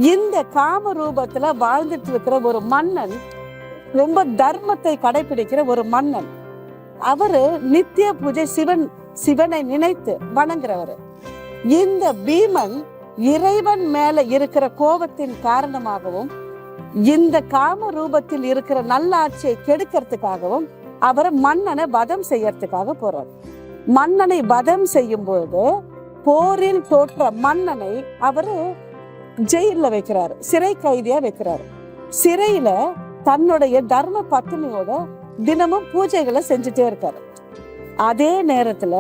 இந்த காம ரூபத்துல வாழ்ந்துட்டு இருக்கிற ஒரு மன்னன், ரொம்ப தர்மத்தை கடைபிடிக்கிற ஒரு மன்னன். அவரு நித்திய பூஜை சிவனை நினைத்து வணங்குறவர். இந்த பீமன் இறைவன் மேல இருக்கிற கோபத்தின் காரணமாகவும் இந்த காம ரூபத்தில் இருக்கிற நல்லாட்சியை கெடுக்கிறதுக்காகவும் அவரை மன்னனை வதம் செய்யறதுக்காக போறார். மன்னனை வதம் செய்யும் பொழுது போரில் தோற்ற மன்னனை அவரு ஜெயில வைக்கிறாரு, சிறை கைதியா வைக்கிறாரு. சிறையில தன்னுடைய தர்ம பத்னியோட தினமும் பூஜைகளை செஞ்சுட்டே இருக்காரு. அதே நேரத்துல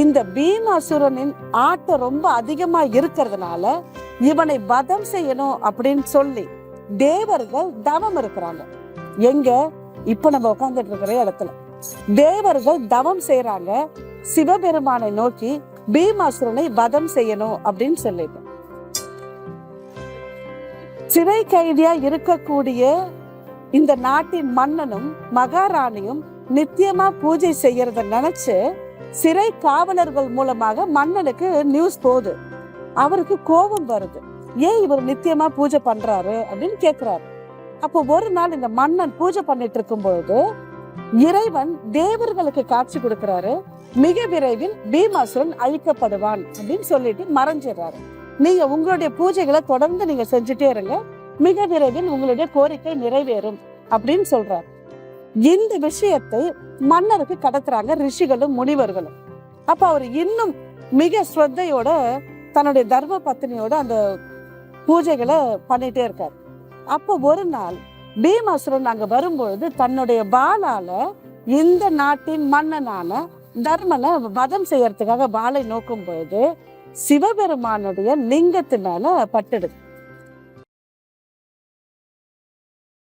இந்த பீமாசுரனின் ஆட்டம் ரொம்ப அதிகமா இருக்கிறதுனால இவனை வதம் செய்யணும் அப்படின்னு சொல்லி தேவர்கள் தவம் இருக்கிறாங்க. எங்க இப்ப நம்ம உட்கார்ந்துட்டு இருக்கிற இடத்துல தேவர்கள் தவம் செய்யறாங்க. சிவபெருமானை நோக்கி பீமாசுரனை வதம் செய்யணும் அப்படின்னு சொல்லிட்டு, சிறை கைதியா இருக்கக்கூடிய இந்த நாட்டின் மன்னனும் மகாராணியும் நித்தியமா பூஜை செய்யறத நினைச்சு சிறை காவலர்கள் மூலமாக மன்னனுக்கு நியூஸ் போகுது. அவருக்கு கோபம் வருது. ஏன் இவர் நித்தியமா பூஜை பண்றாரு அப்படின்னு கேக்குறாரு. அப்போ ஒரு நாள் இந்த மன்னன் பூஜை பண்ணிட்டு இருக்கும் பொழுது இறைவன் தேவர்களுக்கு காட்சி கொடுக்கிறாரு. மிக விரைவில் பீமாசுரன் அழிக்கப்படுவான் அப்படின்னு சொல்லிட்டு மறைஞ்சிடறாரு. நீங்க உங்களுடைய பூஜைகளை தொடர்ந்து நீங்க செஞ்சுட்டே இருங்க, மிக விரைவில் உங்களுடைய கோரிக்கை நிறைவேறும் அப்படின்னு சொல்றாரு. இந்த விஷயத்தை மன்னருக்கு கடத்துறாங்க ரிஷிகளும் முனிவர்களும். அப்ப அவர் இன்னும் மிக ஸ்ரத்தையோட தன்னுடைய தர்ம பத்தினியோட அந்த பூஜைகளை பண்ணிட்டே இருக்காரு. அப்போ ஒரு நாள் பீமாசுரன் அங்க வரும்பொழுது தன்னுடைய வாளால இந்த நாட்டின் மன்னனான தர்மனை வதம் செய்யறதுக்காக வாளை நோக்கும் பொழுது சிவபெருமானுடைய லிங்கத்து மேல பட்டுடுது.